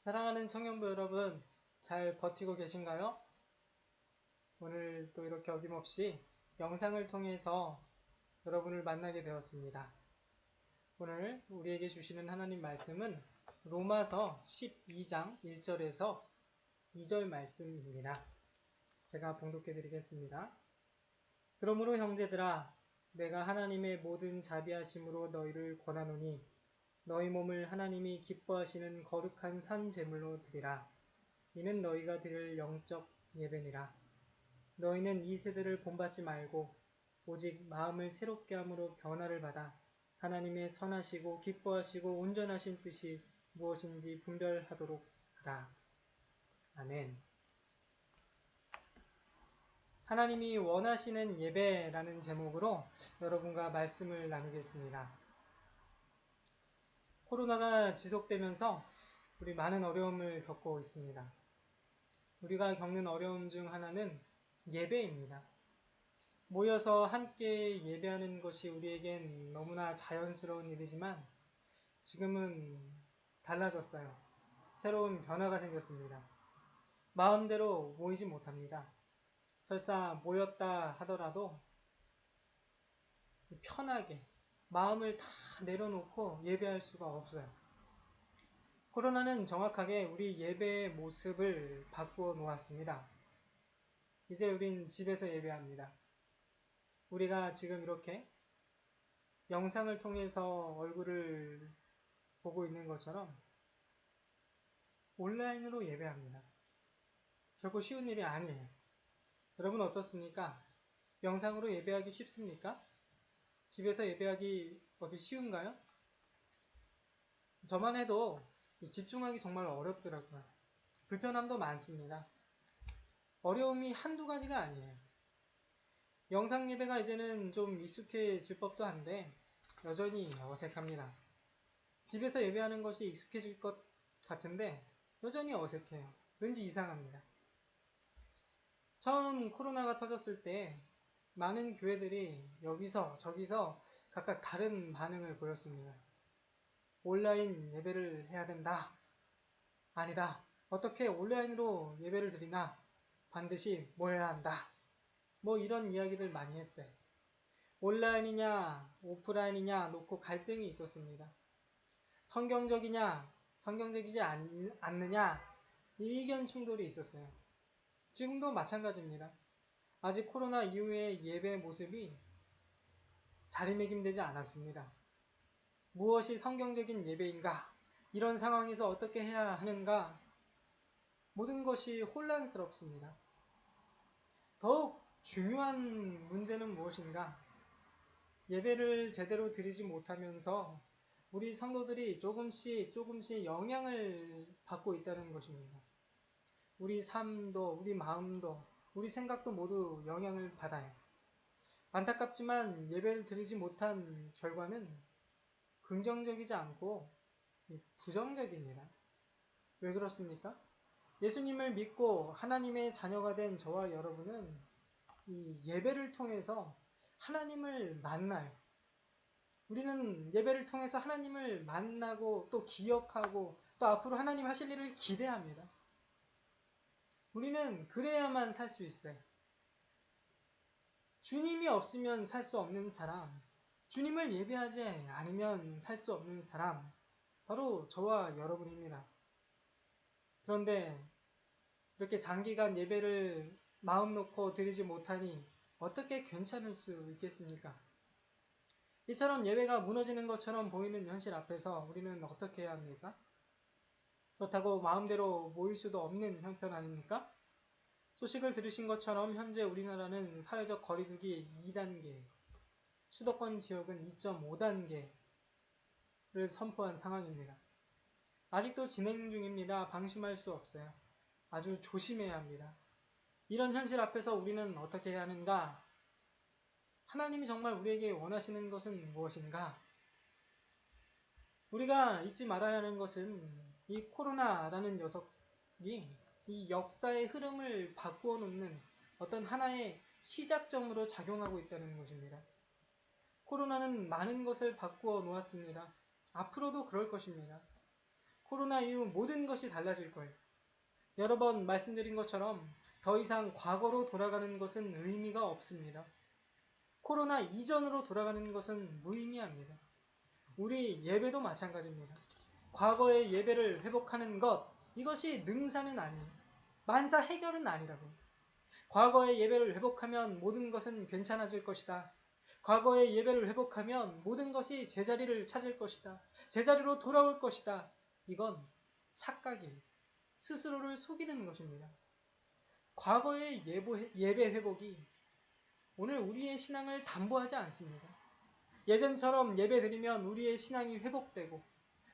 사랑하는 청년부 여러분, 잘 버티고 계신가요? 오늘 또 이렇게 어김없이 영상을 통해서 여러분을 만나게 되었습니다. 오늘 우리에게 주시는 하나님 말씀은 로마서 12장 1절에서 2절 말씀입니다. 제가 봉독해 드리겠습니다. 그러므로 형제들아, 내가 하나님의 모든 자비하심으로 너희를 권하노니 너희 몸을 하나님이 기뻐하시는 거룩한 산 제물로 드리라. 이는 너희가 드릴 영적 예배니라. 너희는 이 세대를 본받지 말고 오직 마음을 새롭게 함으로 변화를 받아 하나님의 선하시고 기뻐하시고 온전하신 뜻이 무엇인지 분별하도록 하라. 아멘. 하나님이 원하시는 예배라는 제목으로 여러분과 말씀을 나누겠습니다. 코로나가 지속되면서 우리 많은 어려움을 겪고 있습니다. 우리가 겪는 어려움 중 하나는 예배입니다. 모여서 함께 예배하는 것이 우리에겐 너무나 자연스러운 일이지만 지금은 달라졌어요. 새로운 변화가 생겼습니다. 마음대로 모이지 못합니다. 설사 모였다 하더라도 편하게 마음을 다 내려놓고 예배할 수가 없어요. 코로나는 정확하게 우리 예배의 모습을 바꾸어 놓았습니다. 이제 우린 집에서 예배합니다. 우리가 지금 이렇게 영상을 통해서 얼굴을 보고 있는 것처럼 온라인으로 예배합니다. 결코 쉬운 일이 아니에요. 여러분 어떻습니까? 영상으로 예배하기 쉽습니까? 집에서 예배하기 어디 쉬운가요? 저만 해도 집중하기 정말 어렵더라고요. 불편함도 많습니다. 어려움이 한두 가지가 아니에요. 영상 예배가 이제는 좀 익숙해질 법도 한데 여전히 어색합니다. 집에서 예배하는 것이 익숙해질 것 같은데 여전히 어색해요. 왠지 이상합니다. 처음 코로나가 터졌을 때 많은 교회들이 여기서 저기서 각각 다른 반응을 보였습니다. 온라인 예배를 해야 된다. 아니다. 어떻게 온라인으로 예배를 드리나? 반드시 모여야 한다. 뭐 이런 이야기를 많이 했어요. 온라인이냐 오프라인이냐 놓고 갈등이 있었습니다. 성경적이냐 성경적이지 않느냐 의견 충돌이 있었어요. 지금도 마찬가지입니다. 아직 코로나 이후의 예배 모습이 자리매김되지 않았습니다. 무엇이 성경적인 예배인가? 이런 상황에서 어떻게 해야 하는가? 모든 것이 혼란스럽습니다. 더욱 중요한 문제는 무엇인가? 예배를 제대로 드리지 못하면서 우리 성도들이 조금씩 영향을 받고 있다는 것입니다. 우리 삶도, 우리 마음도, 우리 생각도 모두 영향을 받아요. 안타깝지만 예배를 드리지 못한 결과는 긍정적이지 않고 부정적입니다. 왜 그렇습니까? 예수님을 믿고 하나님의 자녀가 된 저와 여러분은 이 예배를 통해서 하나님을 만나요. 우리는 예배를 통해서 하나님을 만나고 또 기억하고 또 앞으로 하나님 하실 일을 기대합니다. 우리는 그래야만 살 수 있어요. 주님이 없으면 살 수 없는 사람, 주님을 예배하지 않으면 살 수 없는 사람, 바로 저와 여러분입니다. 그런데 이렇게 장기간 예배를 마음 놓고 드리지 못하니 어떻게 괜찮을 수 있겠습니까? 이처럼 예배가 무너지는 것처럼 보이는 현실 앞에서 우리는 어떻게 해야 합니까? 그렇다고 마음대로 모일 수도 없는 형편 아닙니까? 소식을 들으신 것처럼 현재 우리나라는 사회적 거리두기 2단계, 수도권 지역은 2.5단계를 선포한 상황입니다. 아직도 진행 중입니다. 방심할 수 없어요. 아주 조심해야 합니다. 이런 현실 앞에서 우리는 어떻게 해야 하는가? 하나님이 정말 우리에게 원하시는 것은 무엇인가? 우리가 잊지 말아야 하는 것은 이 코로나라는 녀석이 이 역사의 흐름을 바꾸어 놓는 어떤 하나의 시작점으로 작용하고 있다는 것입니다. 코로나는 많은 것을 바꾸어 놓았습니다. 앞으로도 그럴 것입니다. 코로나 이후 모든 것이 달라질 거예요. 여러 번 말씀드린 것처럼 더 이상 과거로 돌아가는 것은 의미가 없습니다. 코로나 이전으로 돌아가는 것은 무의미합니다. 우리 예배도 마찬가지입니다. 과거의 예배를 회복하는 것, 이것이 능사는 아니에요. 만사 해결은 아니라고요. 과거의 예배를 회복하면 모든 것은 괜찮아질 것이다. 과거의 예배를 회복하면 모든 것이 제자리를 찾을 것이다. 제자리로 돌아올 것이다. 이건 착각이에요. 스스로를 속이는 것입니다. 과거의 예배 회복이 오늘 우리의 신앙을 담보하지 않습니다. 예전처럼 예배 드리면 우리의 신앙이 회복되고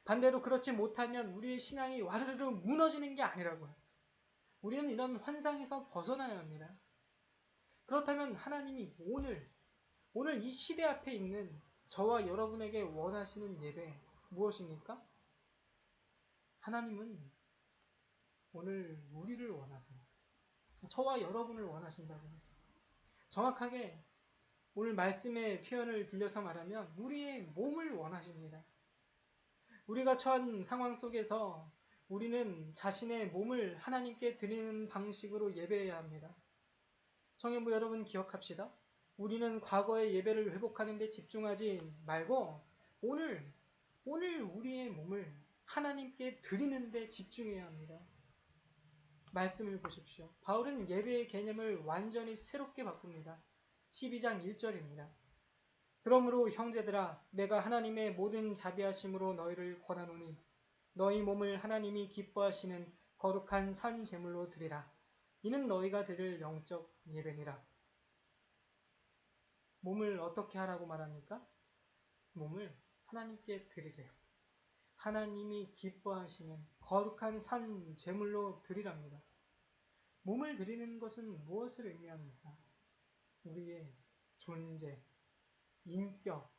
반대로 그렇지 못하면 우리의 신앙이 와르르 무너지는 게 아니라고요. 우리는 이런 환상에서 벗어나야 합니다. 그렇다면 하나님이 오늘 이 시대 앞에 있는 저와 여러분에게 원하시는 예배 무엇입니까? 하나님은 오늘 우리를 원하세요. 저와 여러분을 원하신다고요. 정확하게 오늘 말씀의 표현을 빌려서 말하면 우리의 몸을 원하십니다. 우리가 처한 상황 속에서 우리는 자신의 몸을 하나님께 드리는 방식으로 예배해야 합니다. 청년부 여러분 기억합시다. 우리는 과거의 예배를 회복하는 데 집중하지 말고 오늘 우리의 몸을 하나님께 드리는 데 집중해야 합니다. 말씀을 보십시오. 바울은 예배의 개념을 완전히 새롭게 바꿉니다. 12장 1절입니다. 그러므로 형제들아 내가 하나님의 모든 자비하심으로 너희를 권하노니 너희 몸을 하나님이 기뻐하시는 거룩한 산 제물로 드리라. 이는 너희가 드릴 영적 예배니라. 몸을 어떻게 하라고 말합니까? 몸을 하나님께 드리래요. 하나님이 기뻐하시는 거룩한 산 제물로 드리랍니다. 몸을 드리는 것은 무엇을 의미합니까? 우리의 존재, 인격,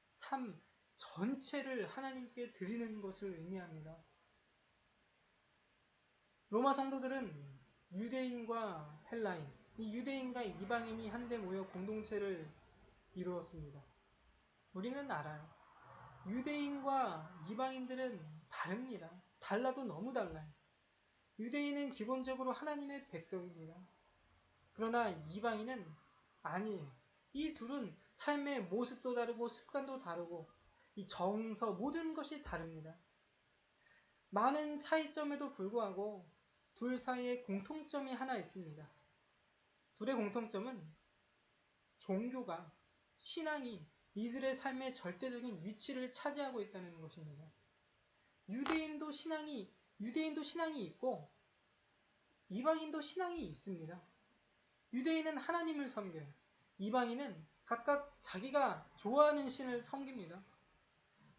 삶 전체를 하나님께 드리는 것을 의미합니다. 로마 성도들은 유대인과 헬라인, 이 유대인과 이방인이 한데 모여 공동체를 이루었습니다. 우리는 알아요. 유대인과 이방인들은 다릅니다. 달라도 너무 달라요. 유대인은 기본적으로 하나님의 백성입니다. 그러나 이방인은 아니에요. 이 둘은 삶의 모습도 다르고 습관도 다르고 이 정서 모든 것이 다릅니다. 많은 차이점에도 불구하고 둘 사이에 공통점이 하나 있습니다. 둘의 공통점은 종교가, 신앙이 이들의 삶의 절대적인 위치를 차지하고 있다는 것입니다. 유대인도 신앙이 있고 이방인도 신앙이 있습니다. 유대인은 하나님을 섬겨요. 이방인은 각각 자기가 좋아하는 신을 섬깁니다.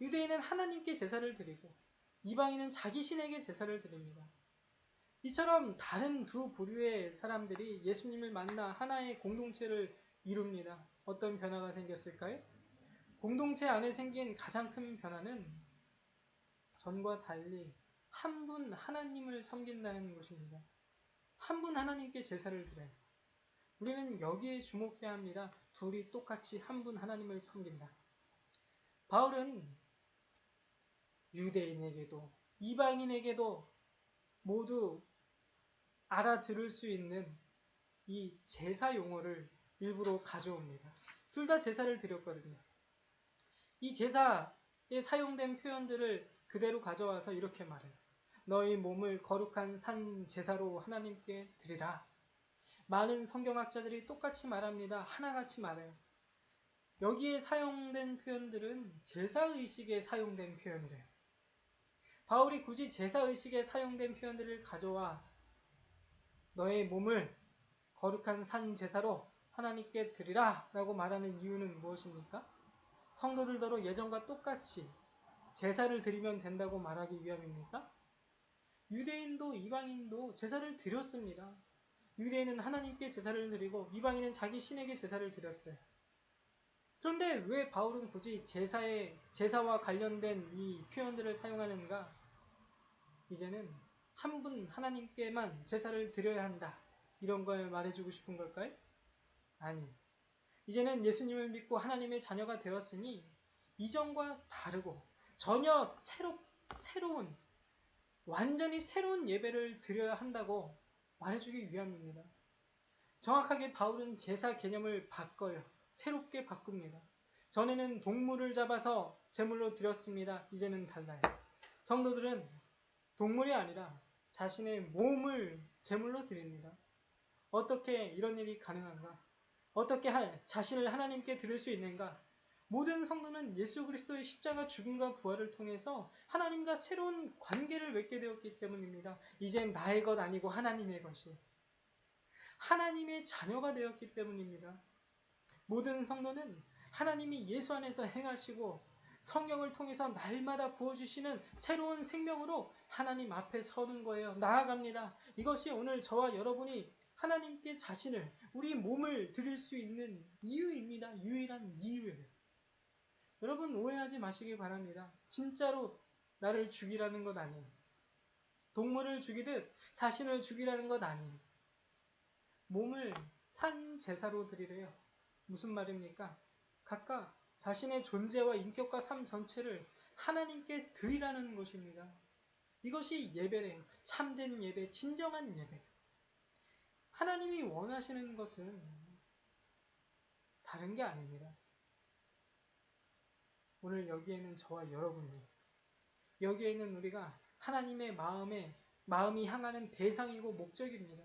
유대인은 하나님께 제사를 드리고 이방인은 자기 신에게 제사를 드립니다. 이처럼 다른 두 부류의 사람들이 예수님을 만나 하나의 공동체를 이룹니다. 어떤 변화가 생겼을까요? 공동체 안에 생긴 가장 큰 변화는 전과 달리 한 분 하나님을 섬긴다는 것입니다. 한 분 하나님께 제사를 드려요. 우리는 여기에 주목해야 합니다. 둘이 똑같이 한 분 하나님을 섬긴다. 바울은 유대인에게도 이방인에게도 모두 알아들을 수 있는 이 제사 용어를 일부러 가져옵니다. 둘 다 제사를 드렸거든요. 이 제사에 사용된 표현들을 그대로 가져와서 이렇게 말해요. 너희 몸을 거룩한 산 제사로 하나님께 드리라. 많은 성경학자들이 똑같이 말합니다. 하나같이 말해요. 여기에 사용된 표현들은 제사의식에 사용된 표현이래요. 바울이 굳이 제사의식에 사용된 표현들을 가져와 너의 몸을 거룩한 산 제사로 하나님께 드리라 라고 말하는 이유는 무엇입니까? 성도들더러 예전과 똑같이 제사를 드리면 된다고 말하기 위함입니까? 유대인도 이방인도 제사를 드렸습니다. 유대인은 하나님께 제사를 드리고 이방인은 자기 신에게 제사를 드렸어요. 그런데 왜 바울은 굳이 제사와 관련된 이 표현들을 사용하는가? 이제는 한 분 하나님께만 제사를 드려야 한다. 이런 걸 말해주고 싶은 걸까요? 아니. 이제는 예수님을 믿고 하나님의 자녀가 되었으니 이전과 다르고 전혀 새로운 완전히 새로운 예배를 드려야 한다고 말해주기 위함입니다. 정확하게 바울은 제사 개념을 바꿔요. 새롭게 바꿉니다. 전에는 동물을 잡아서 제물로 드렸습니다. 이제는 달라요. 성도들은 동물이 아니라 자신의 몸을 제물로 드립니다. 어떻게 이런 일이 가능한가? 어떻게 자신을 하나님께 드릴 수 있는가? 모든 성도는 예수 그리스도의 십자가 죽음과 부활을 통해서 하나님과 새로운 관계를 맺게 되었기 때문입니다. 이젠 나의 것 아니고 하나님의 것이. 하나님의 자녀가 되었기 때문입니다. 모든 성도는 하나님이 예수 안에서 행하시고 성령을 통해서 날마다 부어주시는 새로운 생명으로 하나님 앞에 서는 거예요. 나아갑니다. 이것이 오늘 저와 여러분이 하나님께 자신을, 우리 몸을 드릴 수 있는 이유입니다. 유일한 이유예요. 여러분 오해하지 마시기 바랍니다. 진짜로 나를 죽이라는 것 아니에요. 동물을 죽이듯 자신을 죽이라는 것 아니에요. 몸을 산 제사로 드리래요. 무슨 말입니까? 각각 자신의 존재와 인격과 삶 전체를 하나님께 드리라는 것입니다. 이것이 예배래요. 참된 예배, 진정한 예배. 하나님이 원하시는 것은 다른 게 아닙니다. 오늘 여기에는 저와 여러분이, 여기에는 우리가 하나님의 마음이 향하는 대상이고 목적입니다.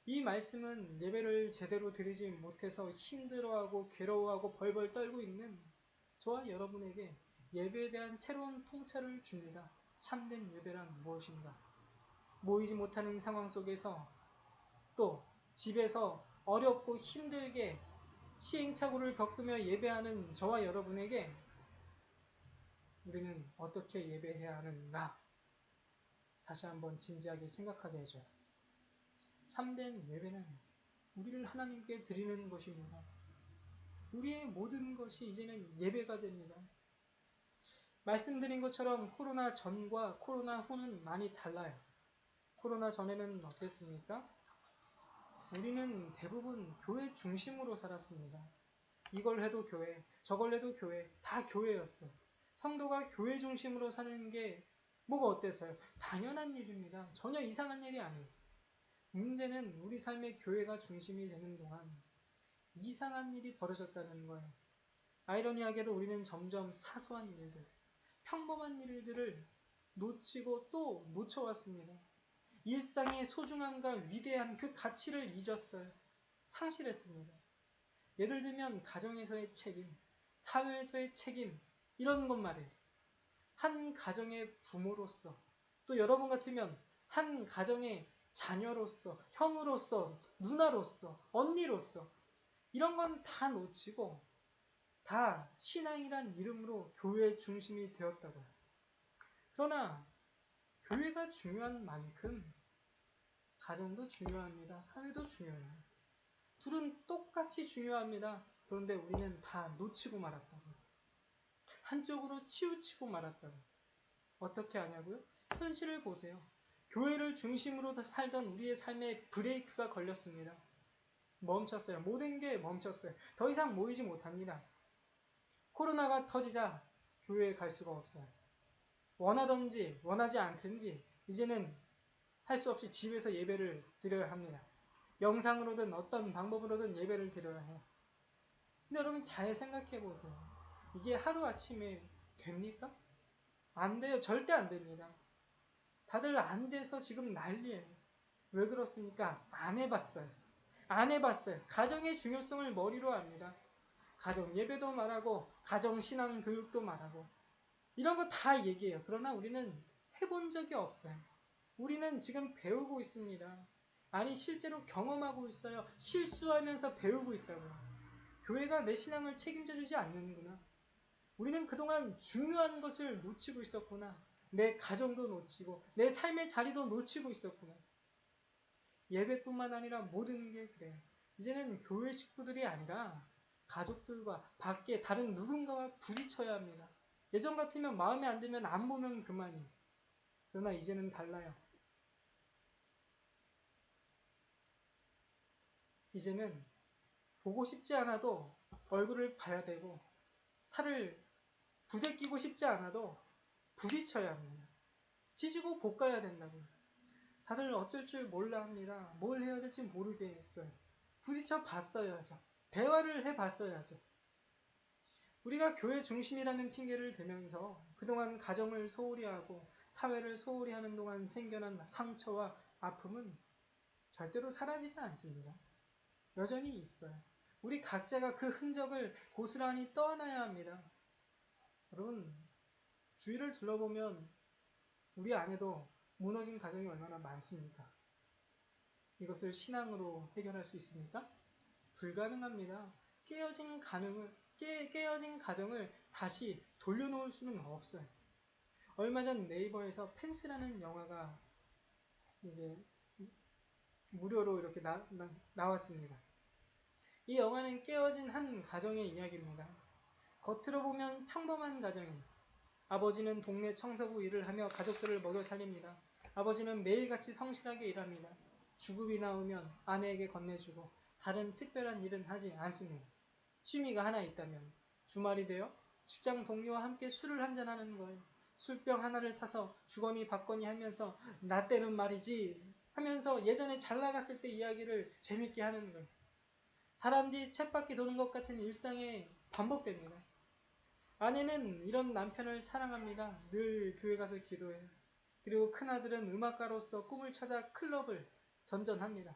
이 말씀은 예배를 제대로 드리지 못해서 힘들어하고 괴로워하고 벌벌 떨고 있는 저와 여러분에게 예배에 대한 새로운 통찰을 줍니다. 참된 예배란 무엇인가? 모이지 못하는 상황 속에서 또 집에서 어렵고 힘들게 시행착오를 겪으며 예배하는 저와 여러분에게 우리는 어떻게 예배해야 하는가? 다시 한번 진지하게 생각하게 해줘요. 참된 예배는 우리를 하나님께 드리는 것입니다. 우리의 모든 것이 이제는 예배가 됩니다. 말씀드린 것처럼 코로나 전과 코로나 후는 많이 달라요. 코로나 전에는 어땠습니까? 우리는 대부분 교회 중심으로 살았습니다. 이걸 해도 교회, 저걸 해도 교회, 다 교회였어요. 성도가 교회 중심으로 사는 게 뭐가 어때서요? 당연한 일입니다. 전혀 이상한 일이 아니에요. 문제는 우리 삶의 교회가 중심이 되는 동안 이상한 일이 벌어졌다는 거예요. 아이러니하게도 우리는 점점 사소한 일들, 평범한 일들을 놓치고 또 놓쳐왔습니다. 일상의 소중함과 위대한 그 가치를 잊었어요. 상실했습니다. 예를 들면 가정에서의 책임, 사회에서의 책임, 이런 것 말이에요. 한 가정의 부모로서, 또 여러분 같으면 한 가정의 자녀로서, 형으로서, 누나로서, 언니로서 이런 건 다 놓치고 다 신앙이란 이름으로 교회 중심이 되었다고요. 그러나 교회가 중요한 만큼 가정도 중요합니다. 사회도 중요해요. 둘은 똑같이 중요합니다. 그런데 우리는 다 놓치고 말았다고. 한쪽으로 치우치고 말았다고. 어떻게 하냐고요? 현실을 보세요. 교회를 중심으로 살던 우리의 삶에 브레이크가 걸렸습니다. 멈췄어요. 모든 게 멈췄어요. 더 이상 모이지 못합니다. 코로나가 터지자 교회에 갈 수가 없어요. 원하든지 원하지 않든지 이제는 할 수 없이 집에서 예배를 드려야 합니다. 영상으로든 어떤 방법으로든 예배를 드려야 해요. 근데 여러분 잘 생각해 보세요. 이게 하루아침에 됩니까? 안 돼요. 절대 안 됩니다. 다들 안 돼서 지금 난리예요. 왜 그렇습니까? 안 해봤어요. 안 해봤어요. 가정의 중요성을 머리로 압니다. 가정 예배도 말하고 가정 신앙 교육도 말하고 이런 거 다 얘기해요. 그러나 우리는 해본 적이 없어요. 우리는 지금 배우고 있습니다. 아니 실제로 경험하고 있어요. 실수하면서 배우고 있다고요. 교회가 내 신앙을 책임져 주지 않는구나. 우리는 그동안 중요한 것을 놓치고 있었구나. 내 가정도 놓치고 내 삶의 자리도 놓치고 있었구나. 예배뿐만 아니라 모든 게 그래요. 이제는 교회 식구들이 아니라 가족들과 밖에 다른 누군가와 부딪혀야 합니다. 예전 같으면 마음에 안 들면 안 보면 그만이. 그러나 이제는 달라요. 이제는 보고 싶지 않아도 얼굴을 봐야 되고 살을 부대끼고 싶지 않아도 부딪혀야 합니다. 지지고 볶아야 된다고요. 다들 어쩔 줄 몰라 합니다. 뭘 해야 될지 모르겠어요. 부딪혀 봤어야죠. 대화를 해봤어야죠. 우리가 교회 중심이라는 핑계를 대면서 그동안 가정을 소홀히 하고 사회를 소홀히 하는 동안 생겨난 상처와 아픔은 절대로 사라지지 않습니다. 여전히 있어요. 우리 각자가 그 흔적을 고스란히 떠안아야 합니다. 여러분, 주위를 둘러보면 우리 안에도 무너진 가정이 얼마나 많습니까? 이것을 신앙으로 해결할 수 있습니까? 불가능합니다. 깨어진 가정을 다시 돌려놓을 수는 없어요. 얼마 전 네이버에서 펜스라는 영화가 이제 무료로 이렇게 나왔습니다. 이 영화는 깨어진 한 가정의 이야기입니다. 겉으로 보면 평범한 가정입니다. 아버지는 동네 청소부 일을 하며 가족들을 먹여 살립니다. 아버지는 매일같이 성실하게 일합니다. 주급이 나오면 아내에게 건네주고 다른 특별한 일은 하지 않습니다. 취미가 하나 있다면 주말이 되어 직장 동료와 함께 술을 한잔하는 거예요. 술병 하나를 사서 주거니 받거니 하면서 나 때는 말이지 하면서 예전에 잘 나갔을 때 이야기를 재밌게 하는 거예요. 다람쥐 쳇바퀴 도는 것 같은 일상에 반복됩니다. 아내는 이런 남편을 사랑합니다. 늘 교회 가서 기도해요. 그리고 큰아들은 음악가로서 꿈을 찾아 클럽을 전전합니다.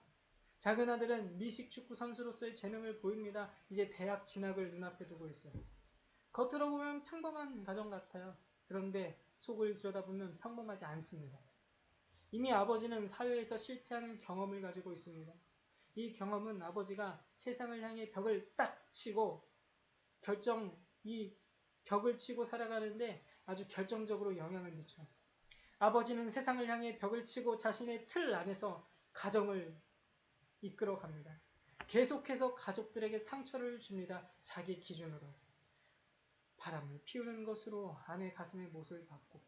작은 아들은 미식 축구 선수로서의 재능을 보입니다. 이제 대학 진학을 눈앞에 두고 있어요. 겉으로 보면 평범한 가정 같아요. 그런데 속을 들여다보면 평범하지 않습니다. 이미 아버지는 사회에서 실패하는 경험을 가지고 있습니다. 이 경험은 아버지가 세상을 향해 벽을 딱 치고 이 벽을 치고 살아가는데 아주 결정적으로 영향을 미쳐요. 아버지는 세상을 향해 벽을 치고 자신의 틀 안에서 가정을 이끌어 갑니다. 계속해서 가족들에게 상처를 줍니다. 자기 기준으로. 바람을 피우는 것으로 아내 가슴에 못을 박고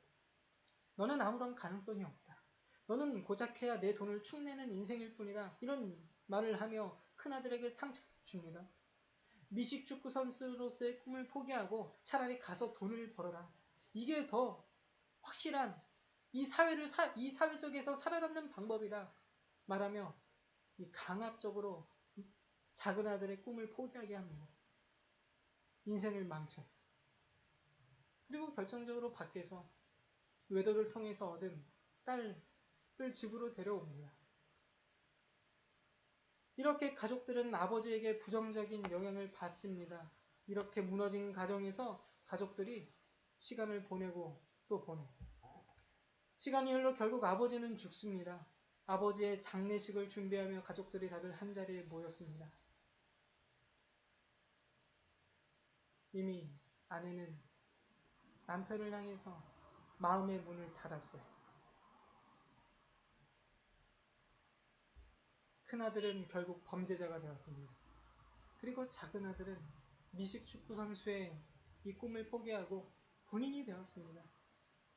너는 아무런 가능성이 없다. 너는 고작해야 내 돈을 축내는 인생일 뿐이다. 이런 말을 하며 큰아들에게 상처를 줍니다. 미식축구 선수로서의 꿈을 포기하고 차라리 가서 돈을 벌어라. 이게 더 확실한 이 사회 속에서 살아남는 방법이다. 말하며 이 강압적으로 작은 아들의 꿈을 포기하게 합니다. 인생을 망쳐. 그리고 결정적으로 밖에서 외도를 통해서 얻은 딸을 집으로 데려옵니다. 이렇게 가족들은 아버지에게 부정적인 영향을 받습니다. 이렇게 무너진 가정에서 가족들이 시간을 보내고 또 보내고 시간이 흘러 결국 아버지는 죽습니다. 아버지의 장례식을 준비하며 가족들이 다들 한자리에 모였습니다. 이미 아내는 남편을 향해서 마음의 문을 닫았어요. 큰아들은 결국 범죄자가 되었습니다. 그리고 작은 아들은 미식축구 선수의 이 꿈을 포기하고 군인이 되었습니다.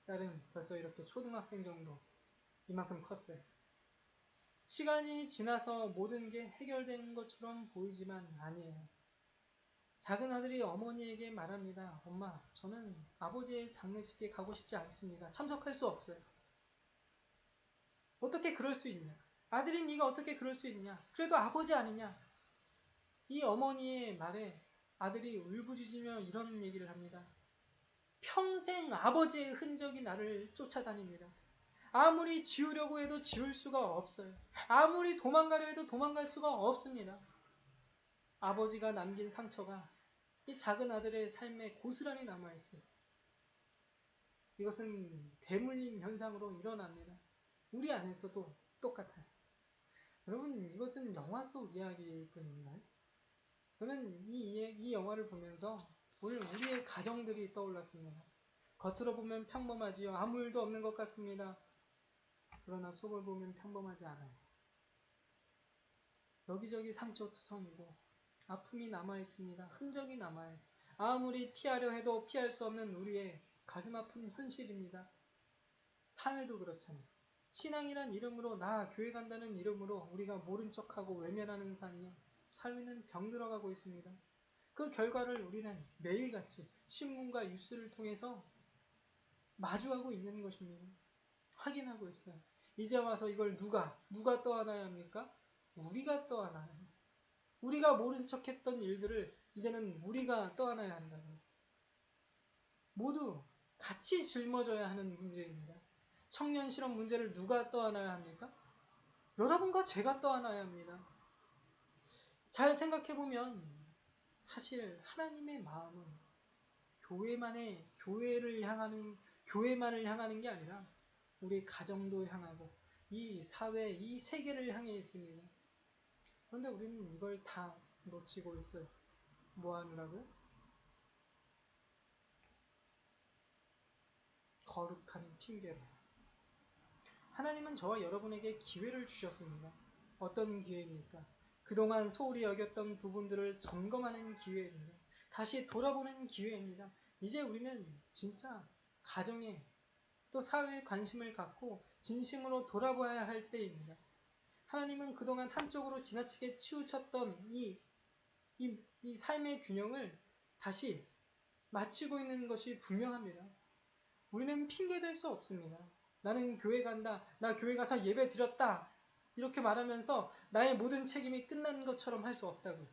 딸은 벌써 이렇게 초등학생 정도 이만큼 컸어요. 시간이 지나서 모든 게 해결된 것처럼 보이지만 아니에요. 작은 아들이 어머니에게 말합니다. 엄마, 저는 아버지의 장례식에 가고 싶지 않습니다. 참석할 수 없어요. 어떻게 그럴 수 있냐? 아들인 네가 어떻게 그럴 수 있냐? 그래도 아버지 아니냐? 이 어머니의 말에 아들이 울부짖으며 이런 얘기를 합니다. 평생 아버지의 흔적이 나를 쫓아다닙니다. 아무리 지우려고 해도 지울 수가 없어요. 아무리 도망가려 해도 도망갈 수가 없습니다. 아버지가 남긴 상처가 이 작은 아들의 삶에 고스란히 남아있어요. 이것은 대물림 현상으로 일어납니다. 우리 안에서도 똑같아요. 여러분, 이것은 영화 속 이야기일 뿐인가요? 저는 이 영화를 보면서 오늘 우리의 가정들이 떠올랐습니다. 겉으로 보면 평범하지요. 아무 일도 없는 것 같습니다. 그러나 속을 보면 평범하지 않아요. 여기저기 상처투성이고 아픔이 남아있습니다. 흔적이 남아있어요. 아무리 피하려 해도 피할 수 없는 우리의 가슴 아픈 현실입니다. 사회도 그렇잖아요. 신앙이란 이름으로 나 교회 간다는 이름으로 우리가 모른 척하고 외면하는 사이에 사회는 병들어가고 있습니다. 그 결과를 우리는 매일같이 신문과 뉴스를 통해서 마주하고 있는 것입니다. 확인하고 있어요. 이제 와서 이걸 누가 떠안아야 합니까? 우리가 떠안아야 합니다. 우리가 모른 척했던 일들을 이제는 우리가 떠안아야 한다고요. 모두 같이 짊어져야 하는 문제입니다. 청년 실업 문제를 누가 떠안아야 합니까? 여러분과 제가 떠안아야 합니다. 잘 생각해보면 사실 하나님의 마음은 교회만을 향하는 게 아니라 우리 가정도 향하고 이 사회, 이 세계를 향해 있습니다. 그런데 우리는 이걸 다 놓치고 있어요. 뭐 하느라고요? 거룩한 핑계로. 하나님은 저와 여러분에게 기회를 주셨습니다. 어떤 기회입니까? 그동안 소홀히 여겼던 부분들을 점검하는 기회입니다. 다시 돌아보는 기회입니다. 이제 우리는 진짜 가정에 또 사회에 관심을 갖고 진심으로 돌아봐야 할 때입니다. 하나님은 그동안 한쪽으로 지나치게 치우쳤던 이 삶의 균형을 다시 맞추고 있는 것이 분명합니다. 우리는 핑계댈 수 없습니다. 나는 교회 간다. 나 교회 가서 예배 드렸다. 이렇게 말하면서 나의 모든 책임이 끝난 것처럼 할 수 없다고요.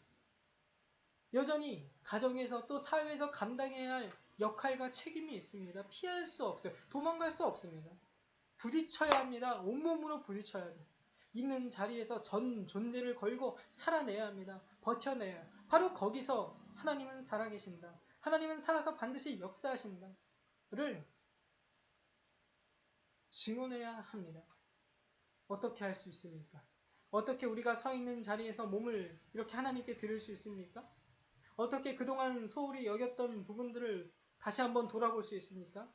여전히 가정에서 또 사회에서 감당해야 할 역할과 책임이 있습니다. 피할 수 없어요. 도망갈 수 없습니다. 부딪혀야 합니다. 온몸으로 부딪혀야 돼요. 있는 자리에서 전 존재를 걸고 살아내야 합니다. 버텨내야 해요. 바로 거기서 하나님은 살아계신다. 하나님은 살아서 반드시 역사하신다. 를 증언해야 합니다. 어떻게 할 수 있습니까? 어떻게 우리가 서 있는 자리에서 몸을 이렇게 하나님께 드릴 수 있습니까? 어떻게 그동안 소홀히 여겼던 부분들을 다시 한번 돌아볼 수 있습니까?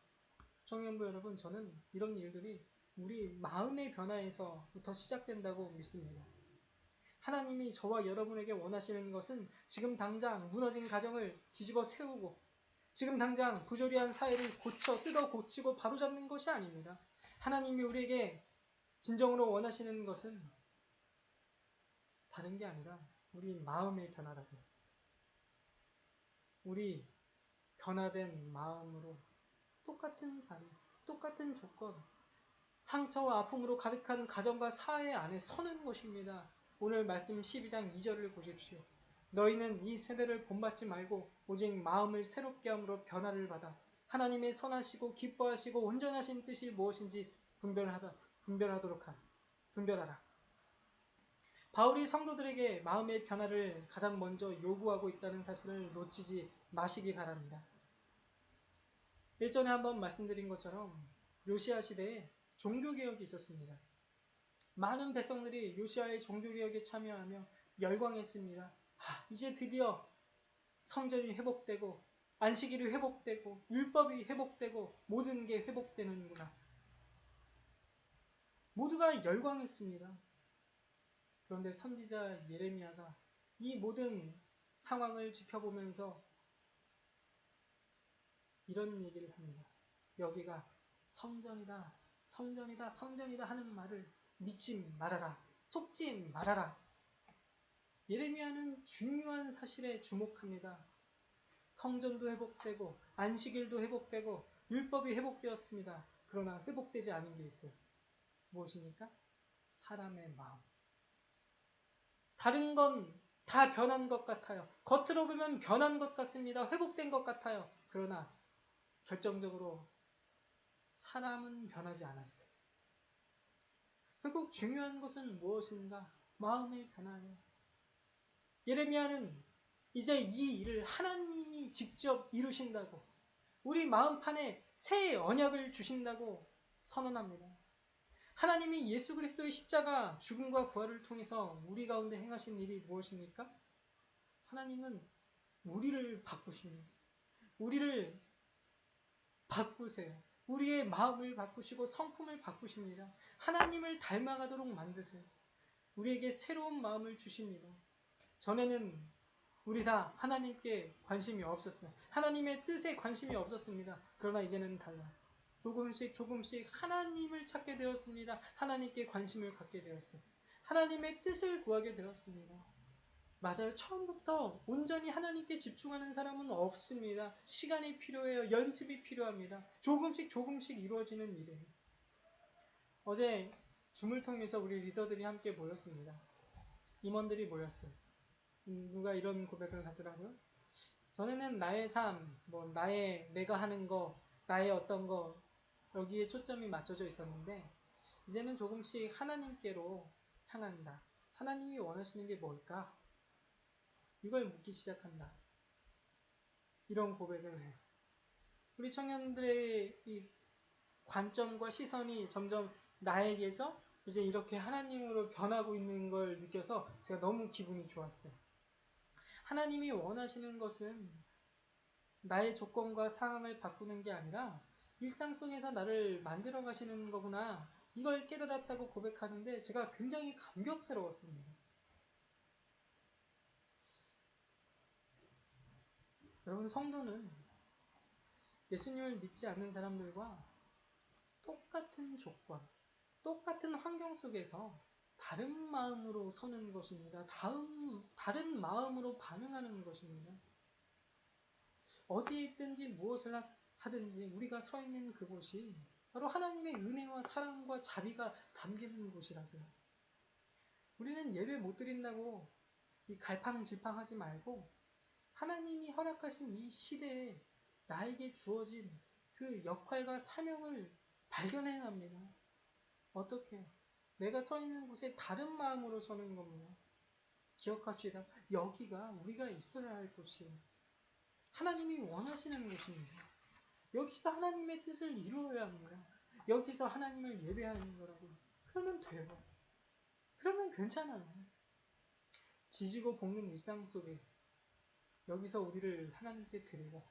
청년부 여러분, 저는 이런 일들이 우리 마음의 변화에서부터 시작된다고 믿습니다. 하나님이 저와 여러분에게 원하시는 것은 지금 당장 무너진 가정을 뒤집어 세우고 지금 당장 부조리한 사회를 뜯어 고치고 바로잡는 것이 아닙니다. 하나님이 우리에게 진정으로 원하시는 것은 다른 게 아니라 우리 마음의 변화라고요. 우리 변화된 마음으로 똑같은 자리, 똑같은 조건, 상처와 아픔으로 가득한 가정과 사회 안에 서는 것입니다. 오늘 말씀 12장 2절을 보십시오. 너희는 이 세대를 본받지 말고 오직 마음을 새롭게 함으로 변화를 받아 하나님의 선하시고 기뻐하시고 온전하신 뜻이 무엇인지 분별하라. 바울이 성도들에게 마음의 변화를 가장 먼저 요구하고 있다는 사실을 놓치지 마시기 바랍니다. 일전에 한번 말씀드린 것처럼 요시야 시대에 종교개혁이 있었습니다. 많은 백성들이 요시야의 종교개혁에 참여하며 열광했습니다. 이제 드디어 성전이 회복되고 안식일이 회복되고 율법이 회복되고 모든 게 회복되는구나. 모두가 열광했습니다. 그런데 선지자 예레미야가 이 모든 상황을 지켜보면서 이런 얘기를 합니다. 여기가 성전이다, 성전이다, 성전이다 하는 말을 믿지 말아라, 속지 말아라. 예레미야는 중요한 사실에 주목합니다. 성전도 회복되고 안식일도 회복되고 율법이 회복되었습니다. 그러나 회복되지 않은 게 있어요. 무엇입니까? 사람의 마음. 다른 건 다 변한 것 같아요. 겉으로 보면 변한 것 같습니다. 회복된 것 같아요. 그러나 결정적으로 사람은 변하지 않았어요. 결국 중요한 것은 무엇인가? 마음의 변화예요. 예레미야는 이제 이 일을 하나님이 직접 이루신다고, 우리 마음판에 새 언약을 주신다고 선언합니다. 하나님이 예수 그리스도의 십자가 죽음과 부활을 통해서 우리 가운데 행하신 일이 무엇입니까? 하나님은 우리를 바꾸십니다. 우리를 바꾸세요. 우리의 마음을 바꾸시고 성품을 바꾸십니다. 하나님을 닮아가도록 만드세요. 우리에게 새로운 마음을 주십니다. 전에는 우리 다 하나님께 관심이 없었어요. 하나님의 뜻에 관심이 없었습니다. 그러나 이제는 달라요. 조금씩 하나님을 찾게 되었습니다. 하나님께 관심을 갖게 되었어요. 하나님의 뜻을 구하게 되었습니다. 맞아요. 처음부터 온전히 하나님께 집중하는 사람은 없습니다. 시간이 필요해요. 연습이 필요합니다. 조금씩 이루어지는 일이에요. 어제 줌을 통해서 우리 리더들이 함께 모였습니다. 임원들이 모였어요. 누가 이런 고백을 하더라고요. 전에는 나의 삶, 내가 하는 거, 나의 어떤 거, 여기에 초점이 맞춰져 있었는데, 이제는 조금씩 하나님께로 향한다. 하나님이 원하시는 게 뭘까? 이걸 묻기 시작한다. 이런 고백을 해요. 우리 청년들의 이 관점과 시선이 점점 나에게서 이제 이렇게 하나님으로 변하고 있는 걸 느껴서 제가 너무 기분이 좋았어요. 하나님이 원하시는 것은 나의 조건과 상황을 바꾸는 게 아니라 일상 속에서 나를 만들어 가시는 거구나. 이걸 깨달았다고 고백하는데 제가 굉장히 감격스러웠습니다. 여러분, 성도는 예수님을 믿지 않는 사람들과 똑같은 조건, 똑같은 환경 속에서 다른 마음으로 서는 것입니다. 다른 마음으로 반응하는 것입니다. 어디에 있든지 무엇을 하든지 우리가 서 있는 그곳이 바로 하나님의 은혜와 사랑과 자비가 담기는 곳이라고요. 우리는 예배 못 드린다고 이 갈팡질팡하지 말고 하나님이 허락하신 이 시대에 나에게 주어진 그 역할과 사명을 발견해야 합니다. 어떻게? 내가 서 있는 곳에 다른 마음으로 서는 겁니다. 기억합시다. 여기가 우리가 있어야 할 곳이에요. 하나님이 원하시는 곳입니다. 여기서 하나님의 뜻을 이루어야 합니다. 여기서 하나님을 예배하는 거라고. 그러면 돼요. 그러면 괜찮아요. 지지고 볶는 일상 속에 여기서 우리를 하나님께 드리고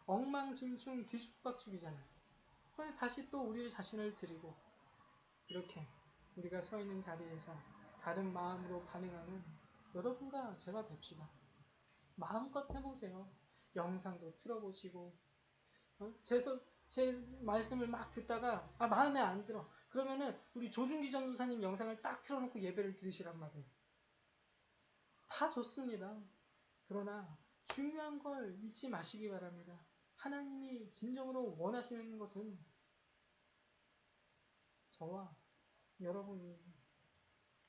엉망진충 뒤죽박죽이잖아요. 그런데 다시 또 우리 자신을 드리고 이렇게 우리가 서 있는 자리에서 다른 마음으로 반응하는 여러분과 제가 됩시다. 마음껏 해보세요. 영상도 틀어보시고 제 말씀을 막 듣다가 마음에 안 들어. 그러면은 우리 조준기 전도사님 영상을 딱 틀어놓고 예배를 드리시란 말이에요. 다 좋습니다. 그러나 중요한 걸 잊지 마시기 바랍니다. 하나님이 진정으로 원하시는 것은 저와 여러분이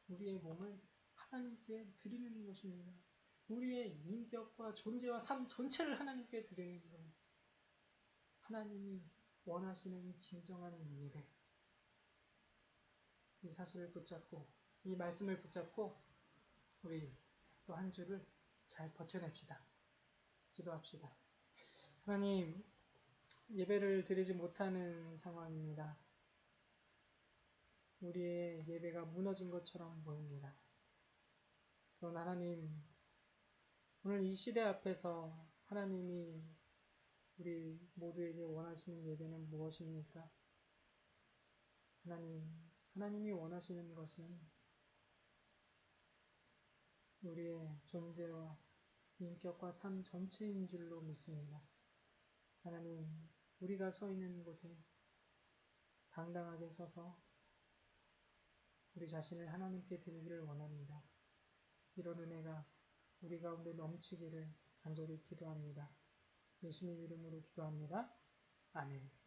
우리의 몸을 하나님께 드리는 것입니다. 우리의 인격과 존재와 삶 전체를 하나님께 드리는 거예요. 하나님이 원하시는 진정한 예배. 이 사실을 붙잡고 이 말씀을 붙잡고 우리 또 한 주를 잘 버텨냅시다. 기도합시다. 하나님, 예배를 드리지 못하는 상황입니다. 우리의 예배가 무너진 것처럼 보입니다. 그러나 하나님, 오늘 이 시대 앞에서 하나님이 우리 모두에게 원하시는 예배는 무엇입니까? 하나님이 원하시는 것은 우리의 존재와 인격과 삶 전체인 줄로 믿습니다. 하나님, 우리가 서 있는 곳에 당당하게 서서 우리 자신을 하나님께 드리기를 원합니다. 이런 은혜가 우리 가운데 넘치기를 간절히 기도합니다. 예수님 이름으로 기도합니다. 아멘.